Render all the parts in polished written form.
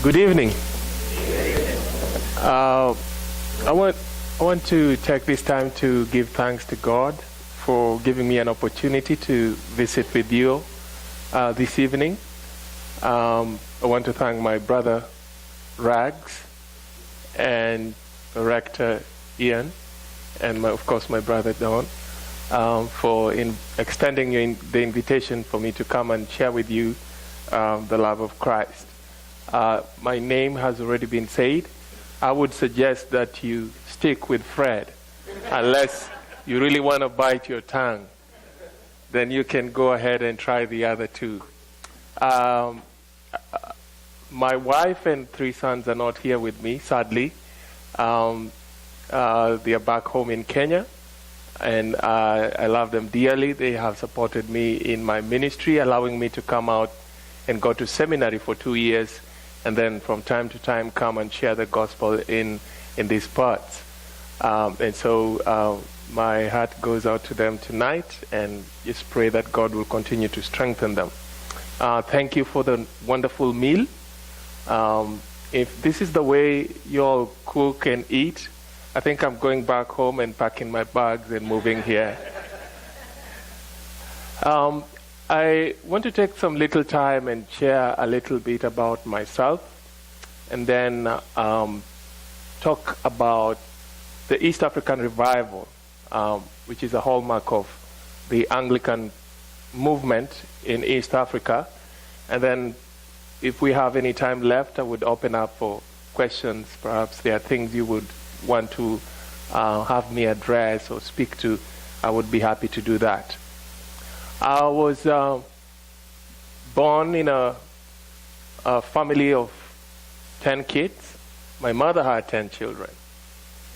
Good evening. I want to take this time to give thanks to God for giving me an opportunity to visit with you this evening. I want to thank my brother Rags and Rector Ian and of course my brother Don for extending the invitation for me to come and share with you the love of Christ. My name has already been said. I would suggest that you stick with Fred, unless you really want to bite your tongue. Then you can go ahead and try the other two. My wife and 3 sons are not here with me, sadly. They are back home in Kenya, and I love them dearly. They have supported me in my ministry, allowing me to come out and go to seminary for 2 years, and then from time to time come and share the gospel in these parts. And so my heart goes out to them tonight, and just pray that God will continue to strengthen them. Thank you for the wonderful meal. If this is the way you all cook and eat, I think I'm going back home and packing my bags and moving here. I want to take some little time and share a little bit about myself, and then talk about the East African revival, which is a hallmark of the Anglican movement in East Africa. And then if we have any time left, I would open up for questions. Perhaps there are things you would want to have me address or speak to. I would be happy to do that. I was born in a family of 10 kids. My mother had 10 children.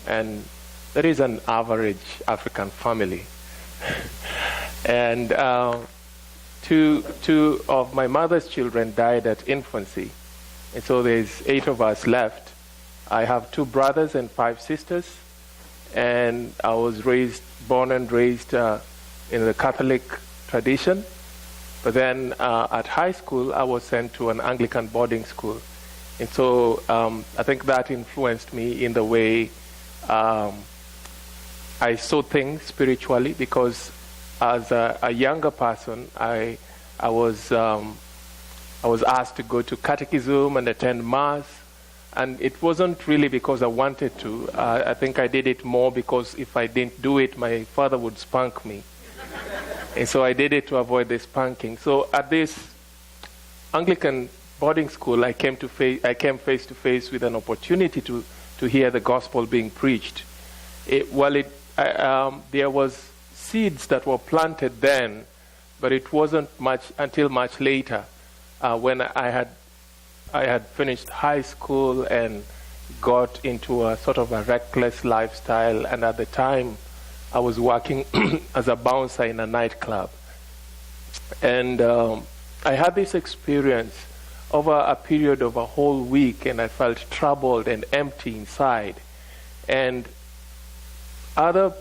And that is an average African family. And two of my mother's children died at infancy. And so there's 8 of us left. I have 2 brothers and 5 sisters. And I was born and raised in the Catholic tradition. But then at high school, I was sent to an Anglican boarding school. And so I think that influenced me in the way I saw things spiritually, because as a younger person, I was asked to go to catechism and attend mass, and it wasn't really because I wanted to. I think I did it more because if I didn't do it, my father would spank me, and so I did it to avoid the spanking. So at this Anglican boarding school, I came face to face with an opportunity to hear the gospel being preached. There was seeds that were planted then, but it wasn't until much later when I had finished high school and got into a sort of a reckless lifestyle. And at the time, I was working as a bouncer in a nightclub. And I had this experience over a period of a whole week, and I felt troubled and empty inside. And other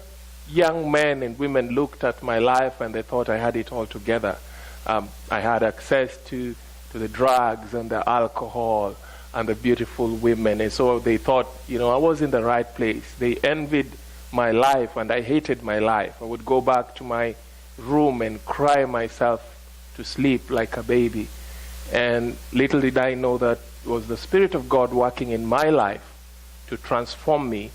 young men and women looked at my life and they thought I had it all together. I had access to the drugs and the alcohol and the beautiful women, and so they thought, I was in the right place. They envied my life, and I hated my life. I would go back to my room and cry myself to sleep like a baby. And little did I know that it was the Spirit of God working in my life to transform me.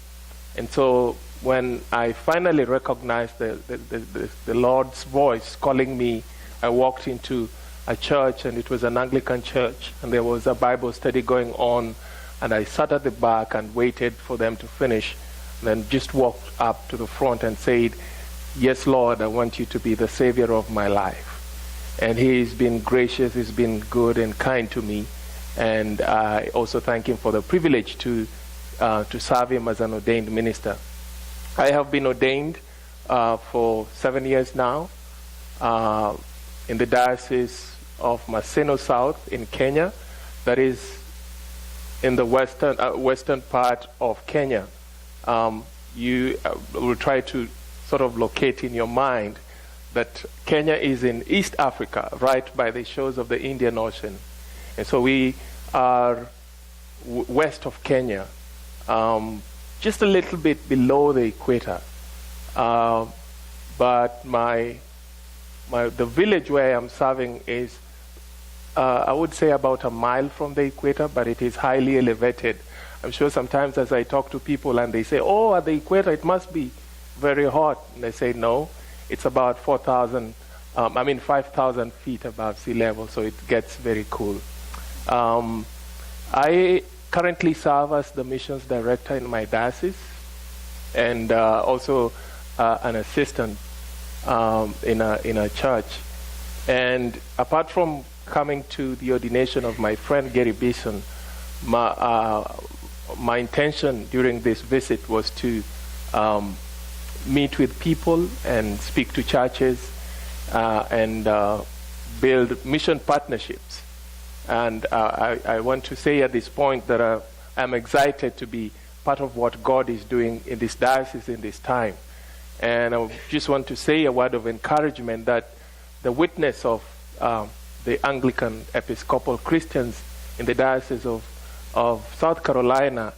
And so when I finally recognized the Lord's voice calling me, I walked into a church, and it was an Anglican church, and there was a Bible study going on, and I sat at the back and waited for them to finish, and then just walked up to the front and said, "Yes, Lord, I want you to be the Savior of my life." And He's been gracious, He's been good and kind to me, and I also thank Him for the privilege to serve Him as an ordained minister. I have been ordained for 7 years now in the Diocese of Maseno South in Kenya, that is in the western part of Kenya. You will try to sort of locate in your mind that Kenya is in East Africa, right by the shores of the Indian Ocean. And so we are west of Kenya, just a little bit below the equator. But the village where I'm serving is, I would say, about a mile from the equator, but it is highly elevated. I'm sure sometimes as I talk to people and they say, oh, at the equator it must be very hot. And they say, no, it's about 5,000 feet above sea level, so it gets very cool. I currently serve as the missions director in my diocese, and also an assistant in a church. And apart from coming to the ordination of my friend Gary Bison, my intention during this visit was to meet with people and speak to churches and build mission partnerships. And I want to say at this point that I'm excited to be part of what God is doing in this diocese in this time. And I just want to say a word of encouragement that the witness of the Anglican Episcopal Christians in the Diocese of South Carolina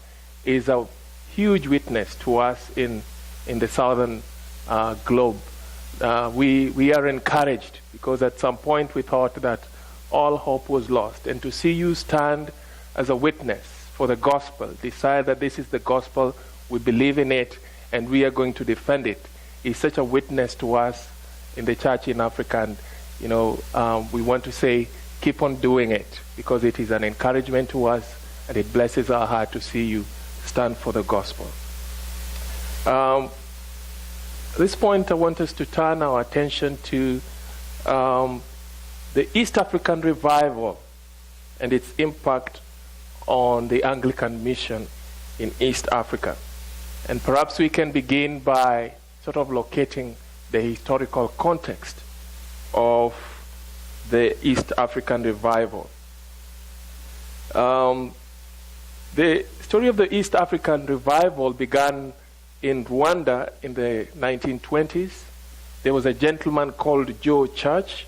is a huge witness to us in the southern globe. We are encouraged because at some point we thought that all hope was lost. And to see you stand as a witness for the gospel, decide that this is the gospel, we believe in it, and we are going to defend it, is such a witness to us in the church in Africa. And we want to say, keep on doing it, because it is an encouragement to us, and it blesses our heart to see you stand for the gospel. At this point, I want us to turn our attention to the East African revival and its impact on the Anglican mission in East Africa. And perhaps we can begin by sort of locating the historical context of the East African revival. The story of the East African revival began in Rwanda in the 1920s. There was a gentleman called Joe Church,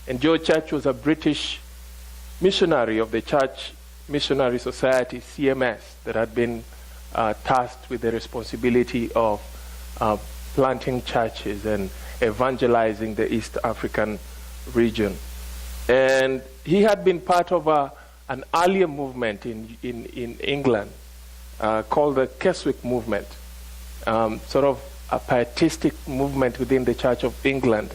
and Joe Church was a British missionary of the Church Missionary Society, CMS, that had been tasked with the responsibility of planting churches and evangelizing the East African region. And he had been part of an earlier movement in England called the Keswick movement, sort of a pietistic movement within the Church of England.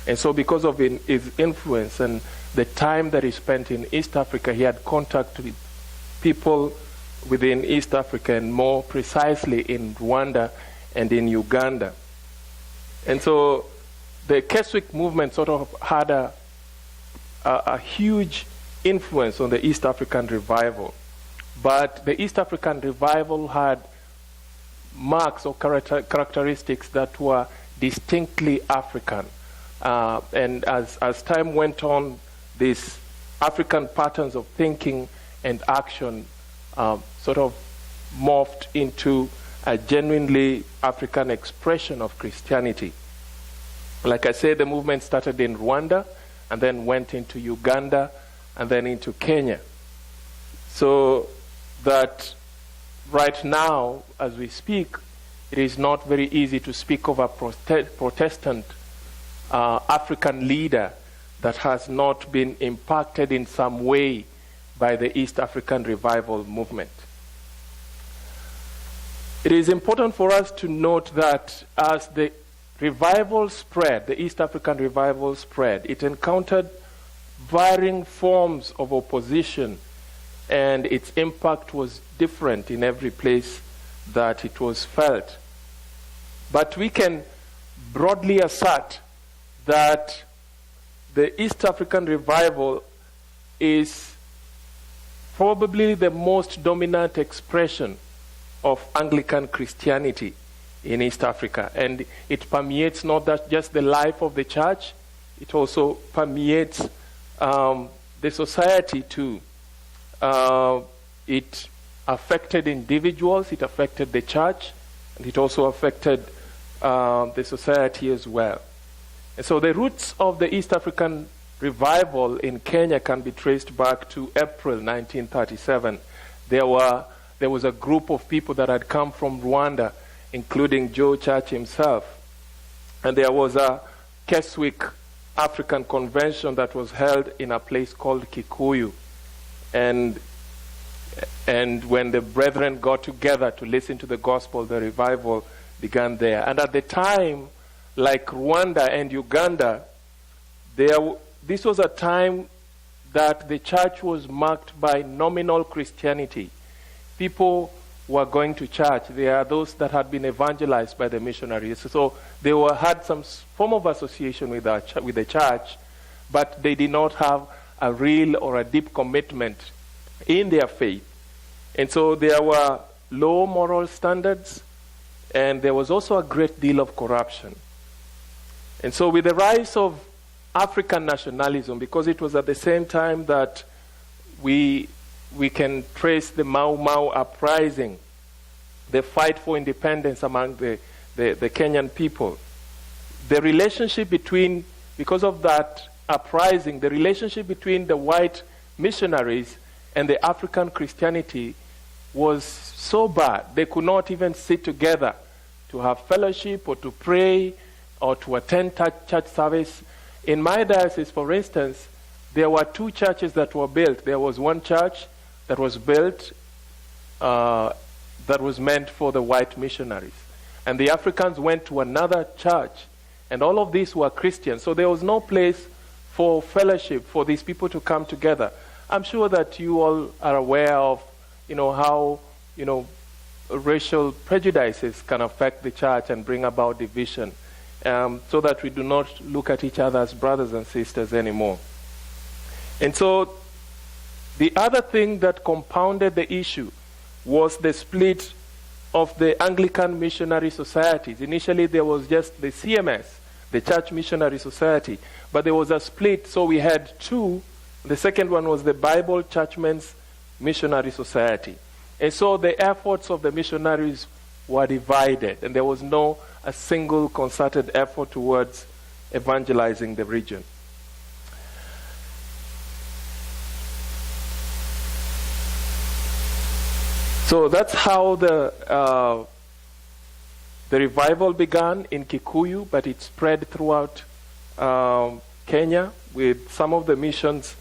And so because of his influence and the time that he spent in East Africa, he had contact with people within East Africa, and more precisely in Rwanda and in Uganda. And so the Keswick movement sort of had a huge influence on the East African revival. But the East African revival had marks or characteristics that were distinctly African. And as time went on, these African patterns of thinking and action sort of morphed into a genuinely African expression of Christianity. Like I said, the movement started in Rwanda and then went into Uganda and then into Kenya. So that right now, as we speak, it is not very easy to speak of a Protestant African leader that has not been impacted in some way by the East African revival movement. It is important for us to note that as the revival spread, the East African revival spread, it encountered varying forms of opposition, and its impact was different in every place that it was felt. But we can broadly assert that the East African revival is probably the most dominant expression of Anglican Christianity in East Africa. And it permeates not that just the life of the church, it also permeates the society too. It affected individuals, it affected the church, and it also affected the society as well. And so the roots of the East African revival in Kenya can be traced back to April 1937. there was a group of people that had come from Rwanda, including Joe Church himself. And there was a Keswick African convention that was held in a place called Kikuyu. And when the brethren got together to listen to the gospel, the revival began there. And at the time, like Rwanda and Uganda, this was a time that the church was marked by nominal Christianity. People were going to church. There are those that had been evangelized by the missionaries. So they had some form of association with the church, but they did not have a real or a deep commitment in their faith. And so there were low moral standards, and there was also a great deal of corruption. And so with the rise of African nationalism, because it was at the same time that we can trace the Mau Mau uprising, the fight for independence among the Kenyan people. The relationship because of that uprising, the relationship between the white missionaries and the African Christianity was so bad. They could not even sit together to have fellowship or to pray or to attend church service. In my diocese, for instance, there were 2 churches that were built. There was one church that was built that was meant for the white missionaries. And the Africans went to another church, and all of these were Christians. So there was no place for fellowship, for these people to come together. I'm sure that you all are aware of, how, racial prejudices can affect the church and bring about division, so that we do not look at each other as brothers and sisters anymore. And so the other thing that compounded the issue was the split of the Anglican missionary societies. Initially, there was just the CMS, the Church Missionary Society, but there was a split, so we had 2. The second one was the Bible Churchmen's Missionary Society. And so the efforts of the missionaries were divided, and there was a single concerted effort towards evangelizing the region. So that's how the revival began in Kikuyu, but it spread throughout Kenya, with some of the missions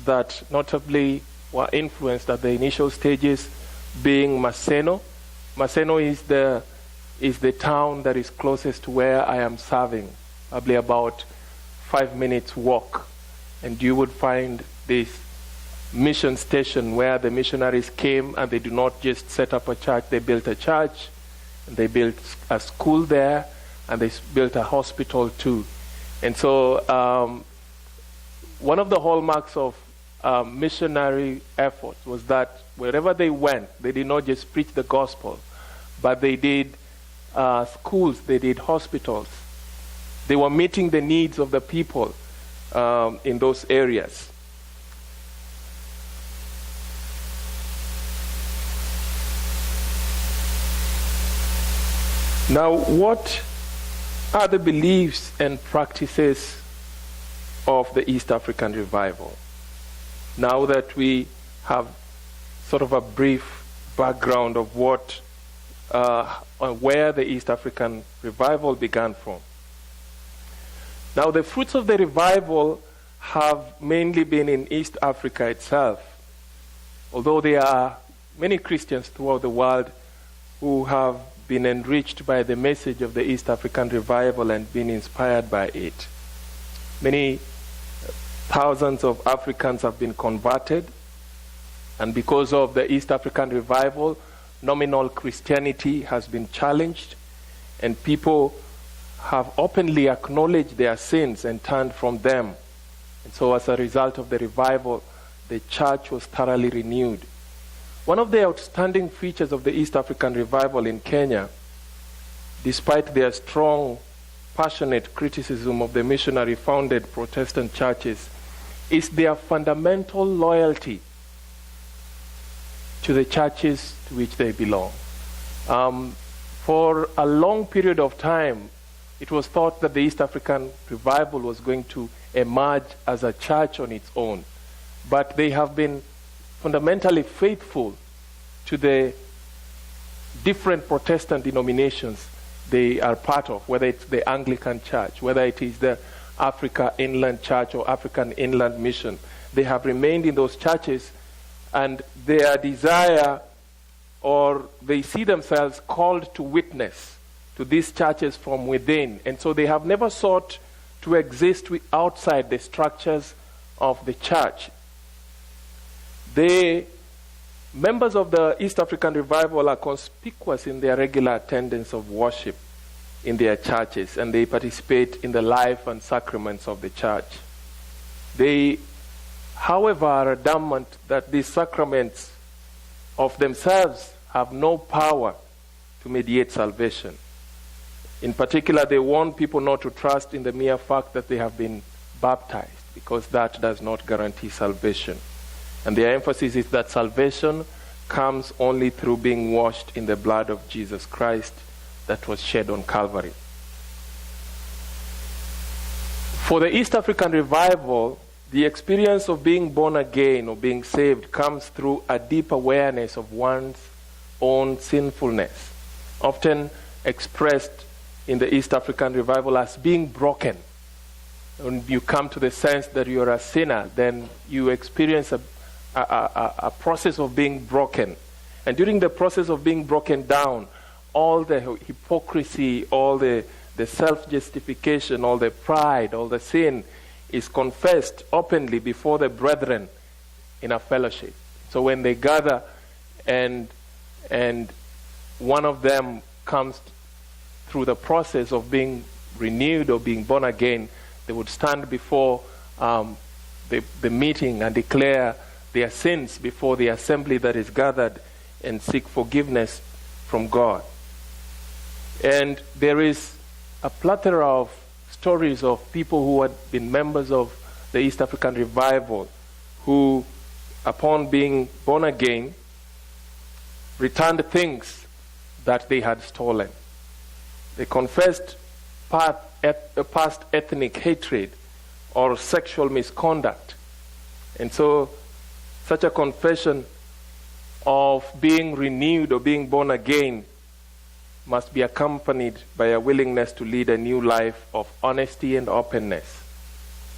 that notably were influenced at the initial stages being Maseno. Maseno is the town that is closest to where I am serving, probably about 5 minutes walk. And you would find this mission station where the missionaries came, and they do not just set up a church. They built a church, and they built a school there, and they built a hospital too. And so one of the hallmarks of missionary efforts was that wherever they went, they did not just preach the gospel, but they did schools, they did hospitals. They were meeting the needs of the people in those areas. Now, what are the beliefs and practices of the East African revival? Now that we have sort of a brief background of where the East African revival began from. Now, the fruits of the revival have mainly been in East Africa itself, although there are many Christians throughout the world who have been enriched by the message of the East African revival and been inspired by it. Many thousands of Africans have been converted, and because of the East African revival, nominal Christianity has been challenged, and people have openly acknowledged their sins and turned from them. And so as a result of the revival, the church was thoroughly renewed. One of the outstanding features of the East African revival in Kenya, despite their strong, passionate criticism of the missionary-founded Protestant churches, is their fundamental loyalty to the churches to which they belong. For a long period of time, it was thought that the East African revival was going to emerge as a church on its own. But they have been fundamentally faithful to the different Protestant denominations they are part of, whether it's the Anglican Church, whether it is the Africa Inland Church or African Inland Mission. They have remained in those churches, and their desire, or they see themselves called to witness to these churches from within. And so they have never sought to exist outside the structures of the church. The members of the East African Revival are conspicuous in their regular attendance of worship in their churches, and they participate in the life and sacraments of the church. They, however, are adamant that these sacraments of themselves have no power to mediate salvation. In particular, they warn people not to trust in the mere fact that they have been baptized, because that does not guarantee salvation. And their emphasis is that salvation comes only through being washed in the blood of Jesus Christ that was shed on Calvary. For the East African Revival, the experience of being born again or being saved comes through a deep awareness of one's own sinfulness, often expressed in the East African Revival as being broken. When you come to the sense that you're a sinner, then you experience a process of being broken. And during the process of being broken down, all the hypocrisy, all the self-justification, all the pride, all the sin is confessed openly before the brethren in a fellowship. So when they gather and one of them comes through the process of being renewed or being born again, they would stand before the meeting and declare their sins before the assembly that is gathered and seek forgiveness from God. And there is a plethora of stories of people who had been members of the East African Revival who, upon being born again, returned things that they had stolen. They confessed past ethnic hatred or sexual misconduct. And so such a confession of being renewed or being born again must be accompanied by a willingness to lead a new life of honesty and openness,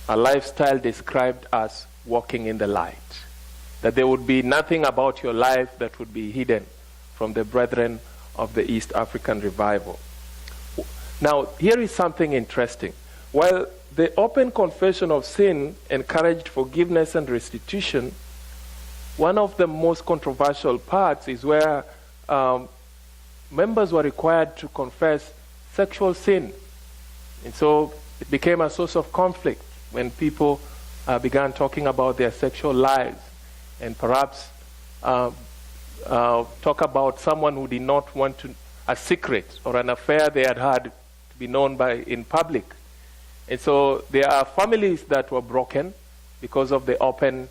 a lifestyle described as walking in the light, that there would be nothing about your life that would be hidden from the brethren of the East African Revival. Now, here is something interesting. While the open confession of sin encouraged forgiveness and restitution, one of the most controversial parts is where members were required to confess sexual sin. And so it became a source of conflict when people began talking about their sexual lives and perhaps talk about someone who did not want a secret or an affair they had to be known in public. And so there are families that were broken because of the open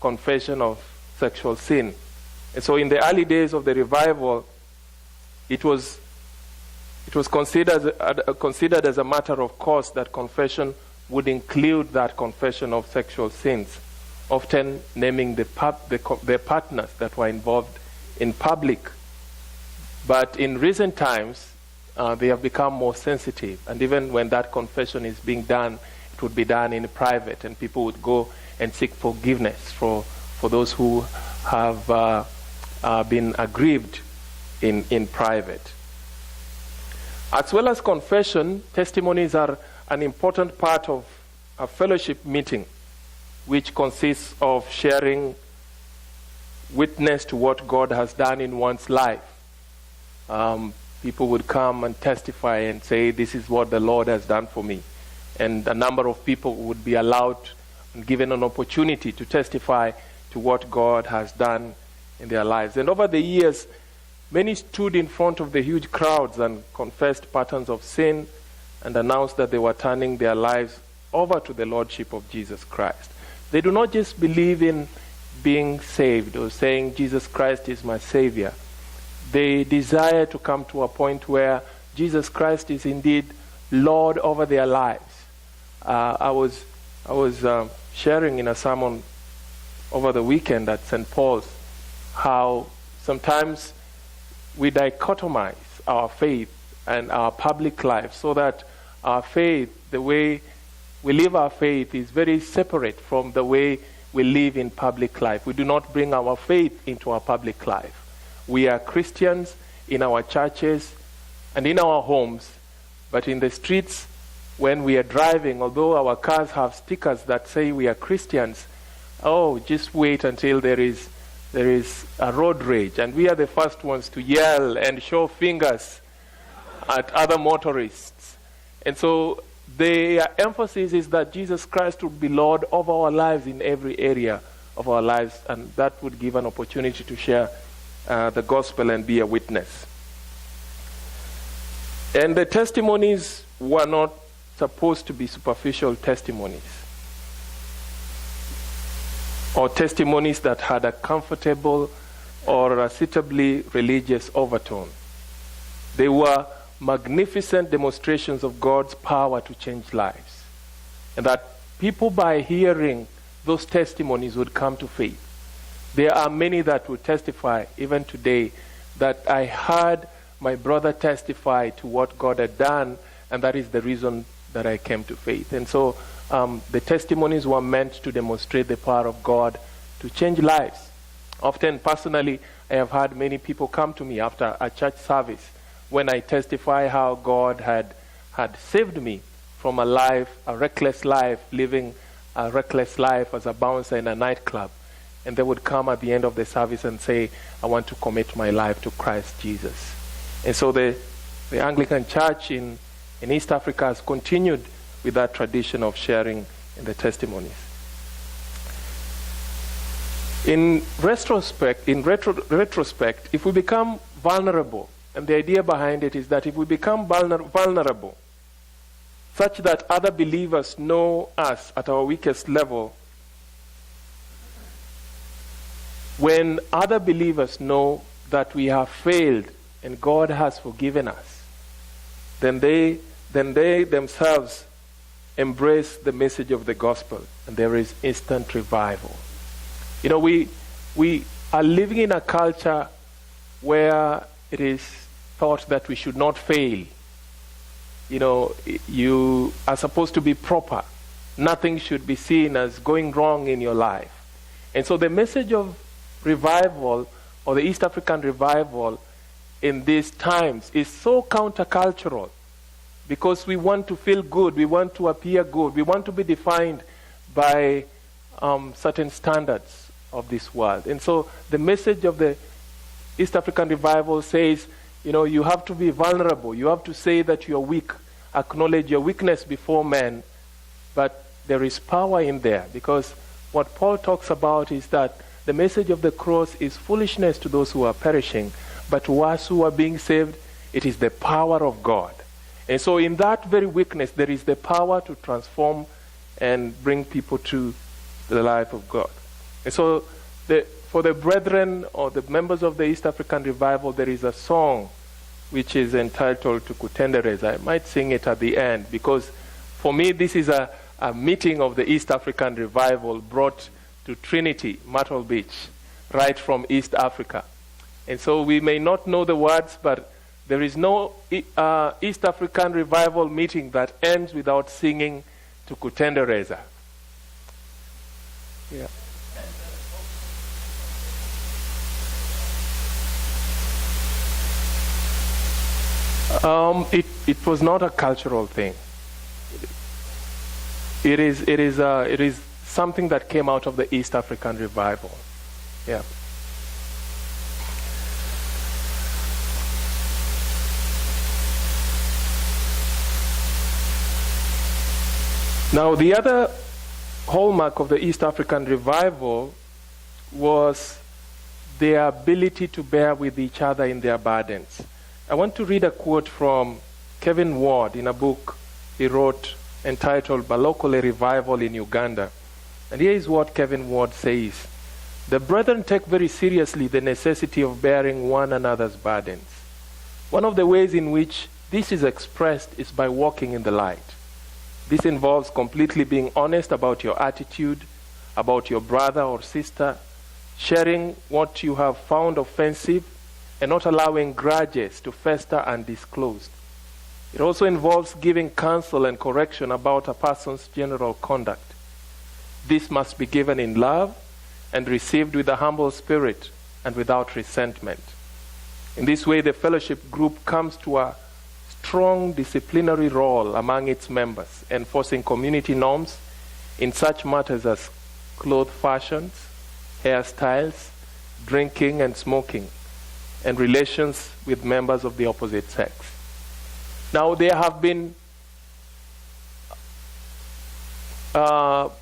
confession of sexual sin. And so in the early days of the revival, it was considered as a matter of course that confession would include that confession of sexual sins, often naming their partners that were involved in public. But in recent times, they have become more sensitive, and even when that confession is being done, it would be done in private, and people would go and seek forgiveness for those who have been aggrieved in private. As well as confession, testimonies are an important part of a fellowship meeting, which consists of sharing witness to what God has done in one's life. People would come and testify and say, this is what the Lord has done for me. And a number of people would be allowed and given an opportunity to testify to what God has done in their lives. And over the years, many stood in front of the huge crowds and confessed patterns of sin and announced that they were turning their lives over to the Lordship of Jesus Christ. They do not just believe in being saved or saying, Jesus Christ is my Savior. They desire to come to a point where Jesus Christ is indeed Lord over their lives. I was sharing in a sermon over the weekend at St. Paul's how sometimes we dichotomize our faith and our public life so that our faith, the way we live our faith, is very separate from the way we live in public life. We do not bring our faith into our public life. We are Christians in our churches and in our homes, but in the streets, when we are driving, although our cars have stickers that say we are Christians, just wait until there is a road rage, and we are the first ones to yell and show fingers at other motorists. And so the emphasis is that Jesus Christ would be Lord of our lives in every area of our lives, and that would give an opportunity to share the gospel and be a witness. And the testimonies were not supposed to be superficial testimonies or testimonies that had a comfortable or a suitably religious overtone. They were magnificent demonstrations of God's power to change lives, and that people, by hearing those testimonies, would come to faith. There are many that would testify even today that I heard my brother testify to what God had done, and that is the reason that I came to faith. And so the testimonies were meant to demonstrate the power of God to change lives. Often, personally, I have had many people come to me after a church service when I testify how God had saved me from a reckless life, living a reckless life as a bouncer in a nightclub. And they would come at the end of the service and say, I want to commit my life to Christ Jesus. And so the Anglican Church in East Africa has continued with that tradition of sharing in the testimonies. In retrospect, if we become vulnerable, and the idea behind it is that if we become vulnerable, such that other believers know us at our weakest level, when other believers know that we have failed and God has forgiven us, then they themselves embrace the message of the gospel, and there is instant revival. You know, we are living in a culture where it is thought that we should not fail. You know, you are supposed to be proper. Nothing should be seen as going wrong in your life. And so the message of revival, or the East African revival in these times, is so countercultural, because we want to feel good, we want to appear good, we want to be defined by certain standards of this world. And so the message of the East African revival says, you know, you have to be vulnerable, you have to say that you are weak, acknowledge your weakness before men, but there is power in there, because what Paul talks about is that the message of the cross is foolishness to those who are perishing, but to us who are being saved, it is the power of God. And so in that very weakness, there is the power to transform and bring people to the life of God. And so for the brethren or the members of the East African revival, there is a song which is entitled Tukutendereza. I might sing it at the end, because for me this is a meeting of the East African revival brought to Trinity, Myrtle Beach, right from East Africa. And so we may not know the words, but there is no East African revival meeting that ends without singing Tukutendereza. Yeah. It was not a cultural thing. It is something that came out of the East African revival. Yeah. Now, the other hallmark of the East African revival was their ability to bear with each other in their burdens. I want to read a quote from Kevin Ward in a book he wrote entitled Balokole Revival in Uganda. And here is what Kevin Ward says. The brethren take very seriously the necessity of bearing one another's burdens. One of the ways in which this is expressed is by walking in the light. This involves completely being honest about your attitude, about your brother or sister, sharing what you have found offensive, and not allowing grudges to fester undisclosed. It also involves giving counsel and correction about a person's general conduct. This must be given in love and received with a humble spirit and without resentment. In this way, the fellowship group comes to a strong disciplinary role among its members, enforcing community norms in such matters as clothes fashions, hairstyles, drinking and smoking, and relations with members of the opposite sex. Now, there have been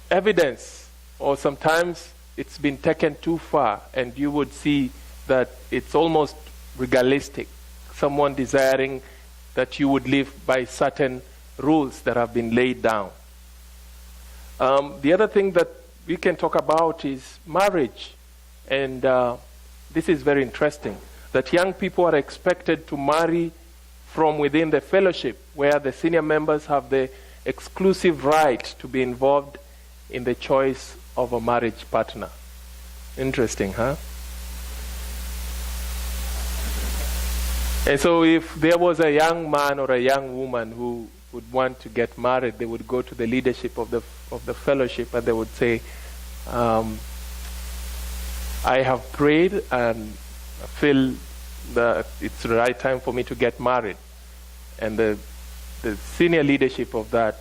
evidence, or sometimes it's been taken too far, and you would see that it's almost legalistic, someone desiring that you would live by certain rules that have been laid down. The other thing that we can talk about is marriage, and this is very interesting, that young people are expected to marry from within the fellowship, where the senior members have the exclusive right to be involved in the choice of a marriage partner. Interesting, huh? And so if there was a young man or a young woman who would want to get married, they would go to the leadership of the fellowship and they would say, I have prayed and feel that it's the right time for me to get married. And the senior leadership of that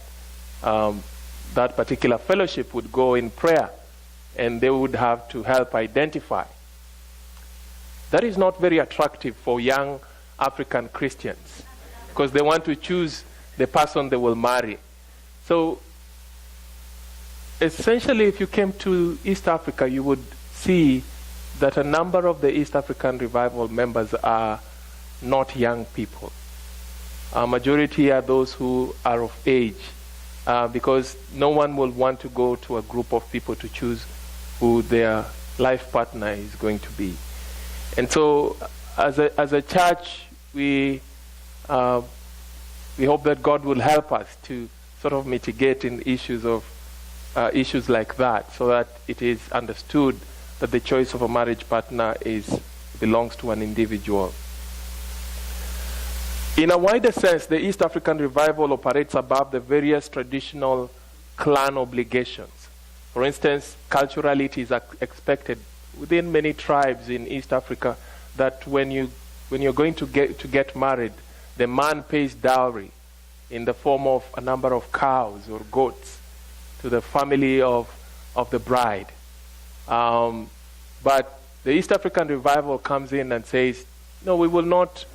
particular fellowship would go in prayer, and they would have to help identify. That is not very attractive for young African Christians, because they want to choose the person they will marry. So essentially, if you came to East Africa, you would see that a number of the East African Revival members are not young people. A majority are those who are of age, because no one will want to go to a group of people to choose who their life partner is going to be. And so as a church, we hope that God will help us to sort of mitigate in issues like that, so that it is understood that the choice of a marriage partner belongs to an individual. In a wider sense, the East African Revival operates above the various traditional clan obligations. For instance, culturally it is expected within many tribes in East Africa that when you're going to get married, the man pays dowry in the form of a number of cows or goats to the family of the bride. But the East African Revival comes in and says, no, we will not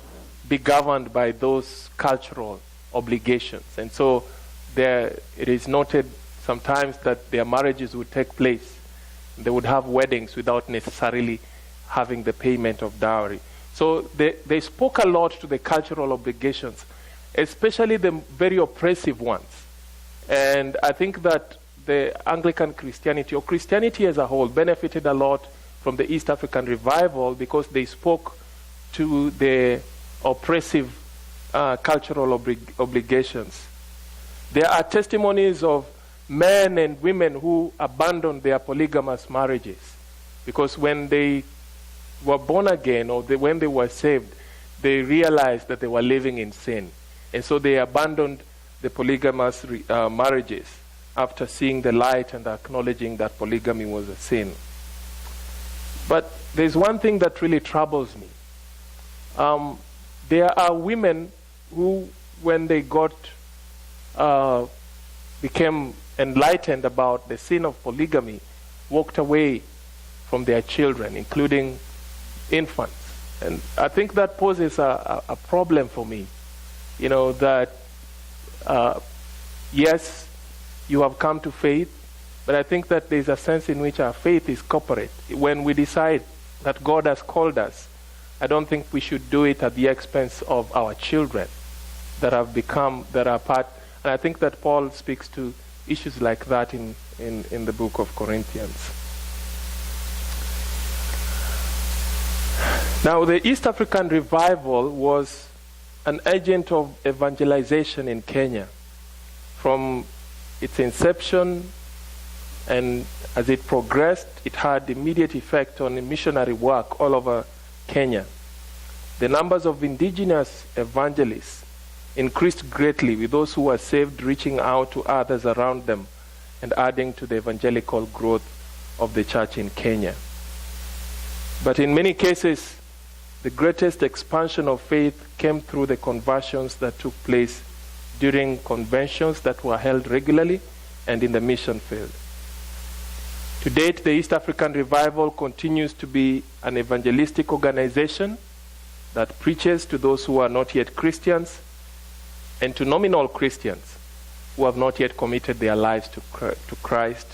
be governed by those cultural obligations. And so it is noted sometimes that their marriages would take place. They would have weddings without necessarily having the payment of dowry. So they spoke a lot to the cultural obligations, especially the very oppressive ones. And I think that the Anglican Christianity, or Christianity as a whole, benefited a lot from the East African Revival because they spoke to the oppressive cultural obligations. There are testimonies of men and women who abandoned their polygamous marriages because when they were born again, or when they were saved, they realized that they were living in sin. And so they abandoned the polygamous marriages after seeing the light and acknowledging that polygamy was a sin. But there's one thing that really troubles me. There are women who, when they became enlightened about the sin of polygamy, walked away from their children, including infants. And I think that poses a problem for me. You know, that yes, you have come to faith, but I think that there's a sense in which our faith is corporate. When we decide that God has called us, I don't think we should do it at the expense of our children that are part. And I think that Paul speaks to issues like that in the book of Corinthians. Now, the East African Revival was an agent of evangelization in Kenya. From its inception And as it progressed, it had immediate effect on missionary work all over Kenya. The numbers of indigenous evangelists increased greatly, with those who were saved reaching out to others around them and adding to the evangelical growth of the church in Kenya. But in many cases, the greatest expansion of faith came through the conversions that took place during conventions that were held regularly and in the mission field. To date, the East African Revival continues to be an evangelistic organization that preaches to those who are not yet Christians and to nominal Christians who have not yet committed their lives to Christ,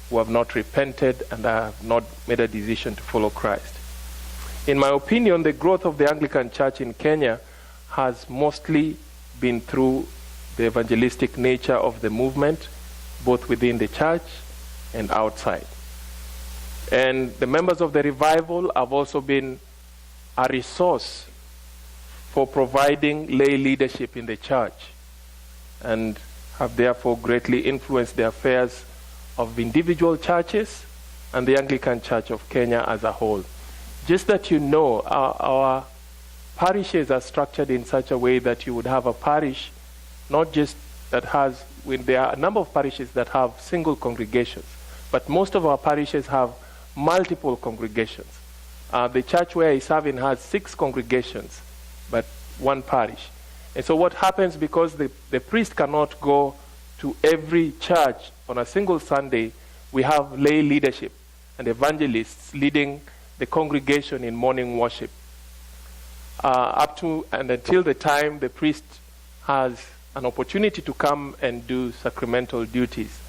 who have not repented and have not made a decision to follow Christ. In my opinion, the growth of the Anglican Church in Kenya has mostly been through the evangelistic nature of the movement, both within the church and outside. And the members of the revival have also been a resource for providing lay leadership in the church, and have therefore greatly influenced the affairs of individual churches and the Anglican Church of Kenya as a whole. Just that you know, our parishes are structured in such a way that you would have a parish, not just that has, when there are a number of parishes that have single congregations, but most of our parishes have multiple congregations. The church where I serve in has 6 congregations, but 1 parish. And so what happens, because the priest cannot go to every church on a single Sunday, we have lay leadership and evangelists leading the congregation in morning worship, up to and until the time the priest has an opportunity to come and do sacramental duties.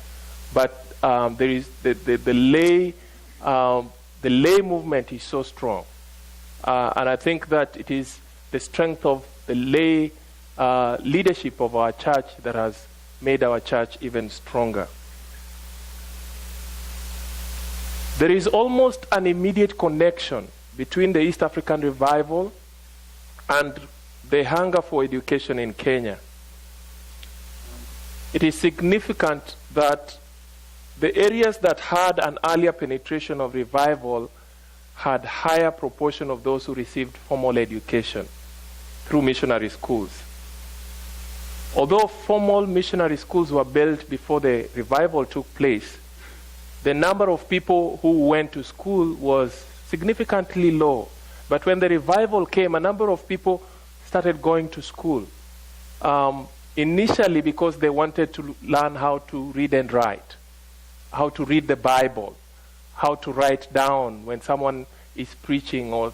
But there is the lay movement is so strong, and I think that it is the strength of the lay leadership of our church that has made our church even stronger. There is almost an immediate connection between the East African Revival and the hunger for education in Kenya. It is significant that the areas that had an earlier penetration of revival had higher proportion of those who received formal education through missionary schools. Although formal missionary schools were built before the revival took place, the number of people who went to school was significantly low. But when the revival came, a number of people started going to school. Initially because they wanted to learn how to read and write, how to read the Bible, how to write down when someone is preaching, or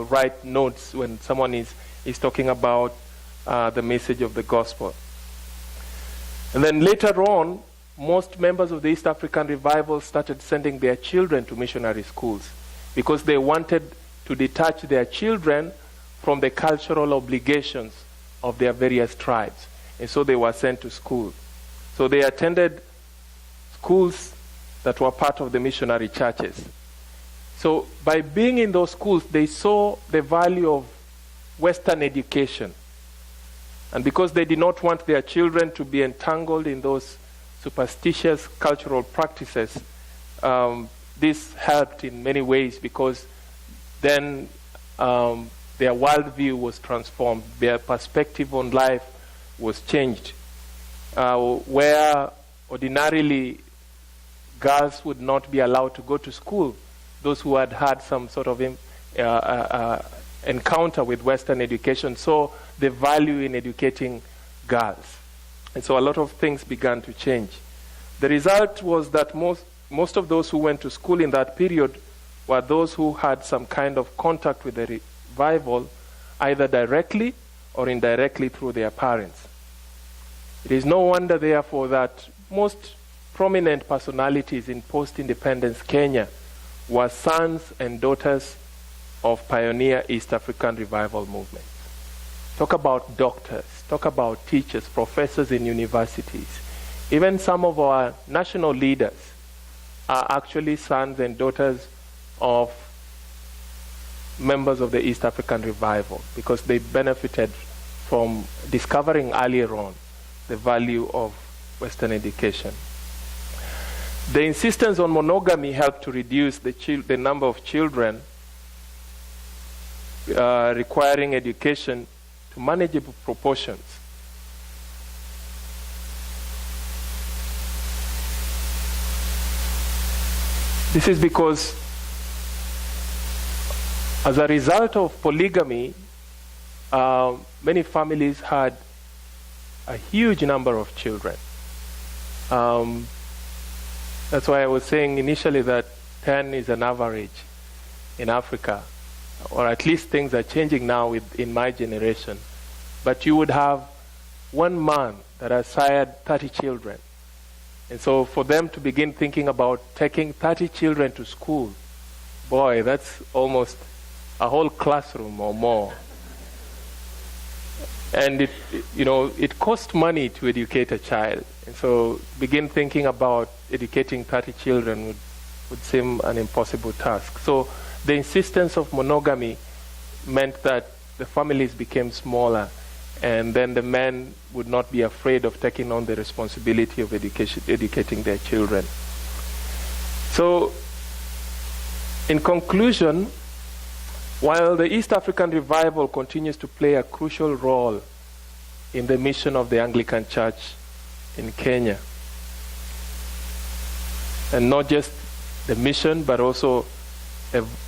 write notes when someone is talking about the message of the gospel. And then later on, most members of the East African Revival started sending their children to missionary schools because they wanted to detach their children from the cultural obligations of their various tribes. And so they were sent to school. So they attended schools that were part of the missionary churches. So by being in those schools, they saw the value of Western education. And because they did not want their children to be entangled in those superstitious cultural practices, this helped in many ways, because then their worldview was transformed, their perspective on life was changed. Where ordinarily girls would not be allowed to go to school, those who had had some sort of encounter with Western education saw the value in educating girls. And so a lot of things began to change. The result was that most of those who went to school in that period were those who had some kind of contact with the revival, either directly or indirectly through their parents. It is no wonder, therefore, that most prominent personalities in post-independence Kenya were sons and daughters of pioneer East African revival movements. Talk about doctors, talk about teachers, professors in universities. Even some of our national leaders are actually sons and daughters of members of the East African revival, because they benefited from discovering earlier on the value of Western education. The insistence on monogamy helped to reduce the number of children requiring education to manageable proportions. This is because as a result of polygamy, many families had a huge number of children. That's why I was saying initially that 10 is an average in Africa, or at least things are changing now in my generation. But you would have one man that has sired 30 children. And so for them to begin thinking about taking 30 children to school, boy, that's almost a whole classroom or more. And it costs money to educate a child. And so begin thinking about educating 30 children would seem an impossible task. So the insistence of monogamy meant that the families became smaller, and then the men would not be afraid of taking on the responsibility of educating their children. So, in conclusion, while the East African revival continues to play a crucial role in the mission of the Anglican Church in Kenya, and not just the mission, but also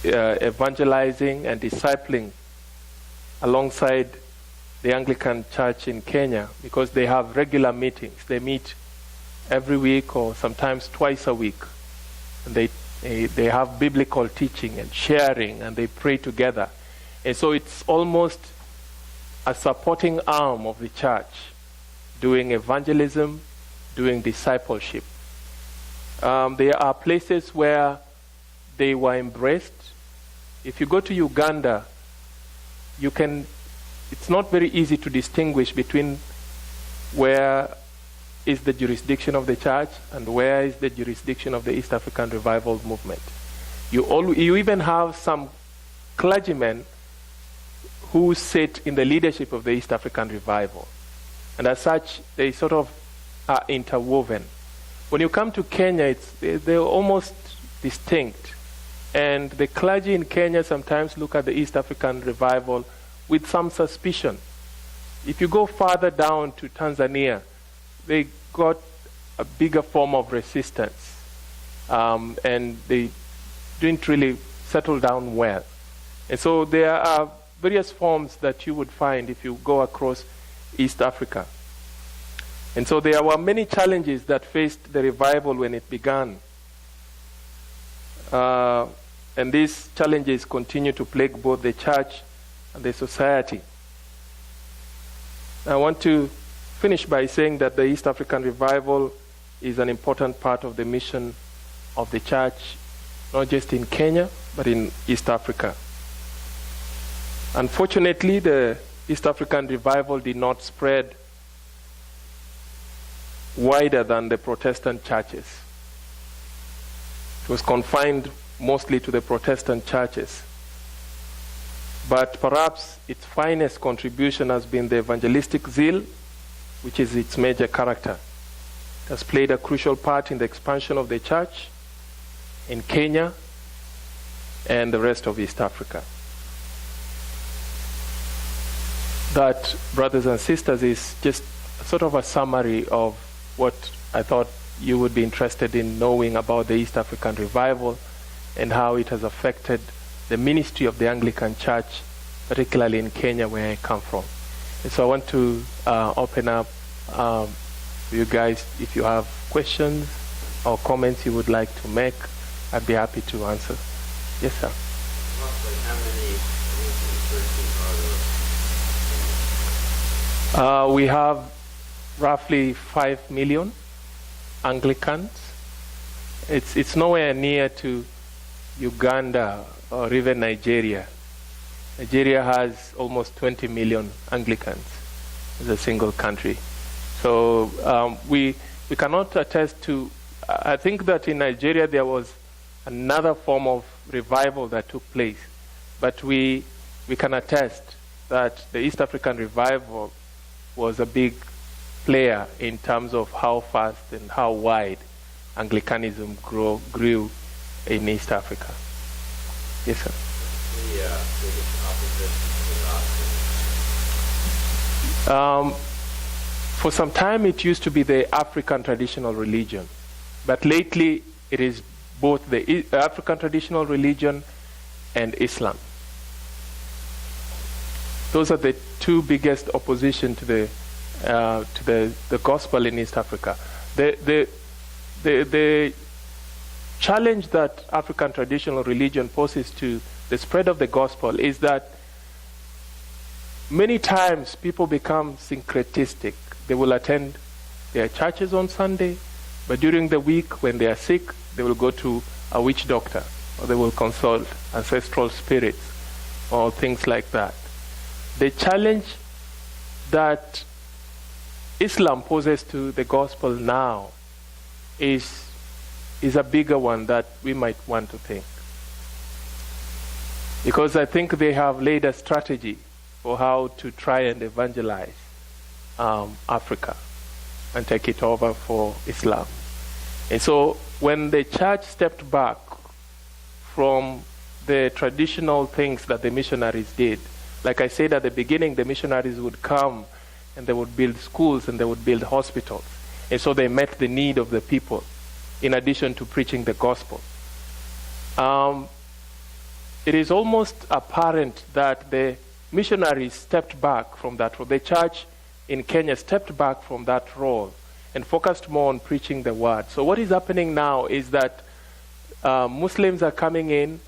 evangelizing and discipling alongside the Anglican Church in Kenya, because they have regular meetings. They meet every week or sometimes twice a week. And they have biblical teaching and sharing, and they pray together. And so it's almost a supporting arm of the church, doing evangelism, doing discipleship. There are places where they were embraced. If you go to Uganda, it's not very easy to distinguish between where is the jurisdiction of the church and where is the jurisdiction of the East African Revival Movement. You even have some clergymen who sit in the leadership of the East African Revival. And as such, they sort of are interwoven. When you come to Kenya, they're almost distinct. And the clergy in Kenya sometimes look at the East African Revival with some suspicion. If you go farther down to Tanzania, they got a bigger form of resistance. And they didn't really settle down well. And so there are various forms that you would find if you go across East Africa. And so there were many challenges that faced the revival when it began. And these challenges continue to plague both the church and the society. I want to finish by saying that the East African Revival is an important part of the mission of the church, not just in Kenya, but in East Africa. Unfortunately, the East African Revival did not spread wider than the Protestant churches. It was confined mostly to the Protestant churches. But perhaps its finest contribution has been the evangelistic zeal, which is its major character. It has played a crucial part in the expansion of the church in Kenya and the rest of East Africa. That, brothers and sisters, is just sort of a summary of what I thought you would be interested in knowing about the East African Revival and how it has affected the ministry of the Anglican Church, particularly in Kenya, where I come from. And so I want to open up for you guys. If you have questions or comments you would like to make, I'd be happy to answer. Yes, sir. Roughly how many churches are there? We have roughly 5 million Anglicans. It's nowhere near to Uganda or even Nigeria. Nigeria has almost 20 million Anglicans as a single country. So we cannot attest to, I think that in Nigeria there was another form of revival that took place. But we can attest that the East African Revival was a big player in terms of how fast and how wide Anglicanism grew in East Africa. Yes, sir. The biggest opposition to the gospel? For some time, it used to be the African traditional religion, but lately it is both the African traditional religion and Islam. Those are the two biggest opposition to the gospel in East Africa. The challenge that African traditional religion poses to the spread of the gospel is that many times people become syncretistic. They will attend their churches on Sunday, but during the week when they are sick, they will go to a witch doctor, or they will consult ancestral spirits, or things like that. The challenge that Islam poses to the gospel now is a bigger one that we might want to think. Because I think they have laid a strategy for how to try and evangelize Africa and take it over for Islam. And so when the church stepped back from the traditional things that the missionaries did, like I said at the beginning, the missionaries would come and they would build schools and they would build hospitals. And so they met the need of the people in addition to preaching the gospel. It is almost apparent that the missionaries stepped back from that role. The church in Kenya stepped back from that role and focused more on preaching the word. So what is happening now is that Muslims are coming in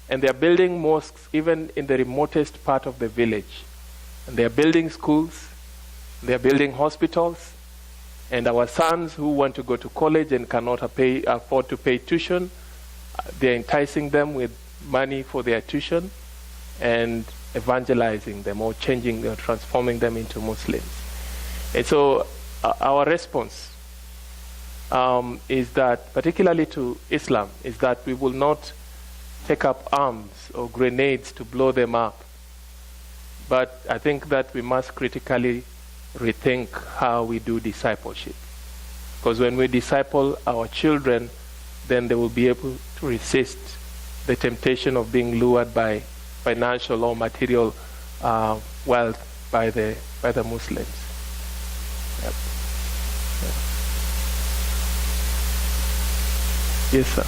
and they are building mosques even in the remotest part of the village. And they are building schools, they are building hospitals, and our sons who want to go to college and cannot afford to pay tuition, they are enticing them with money for their tuition and evangelizing them or changing or transforming them into Muslims. And so our response is that, particularly to Islam, is that we will not take up arms or grenades to blow them up. But I think that we must critically rethink how we do discipleship. Because when we disciple our children, then they will be able to resist the temptation of being lured by financial or material wealth by the Muslims. Yep. Yeah. Yes, sir.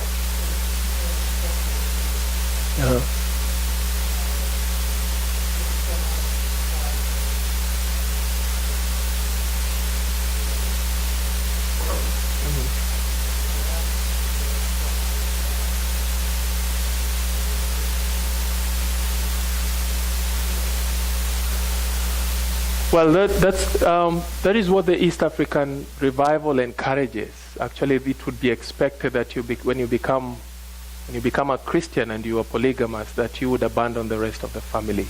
Well, that is what the East African revival encourages. Actually, it would be expected that when you become a Christian and you are polygamous, that you would abandon the rest of the family.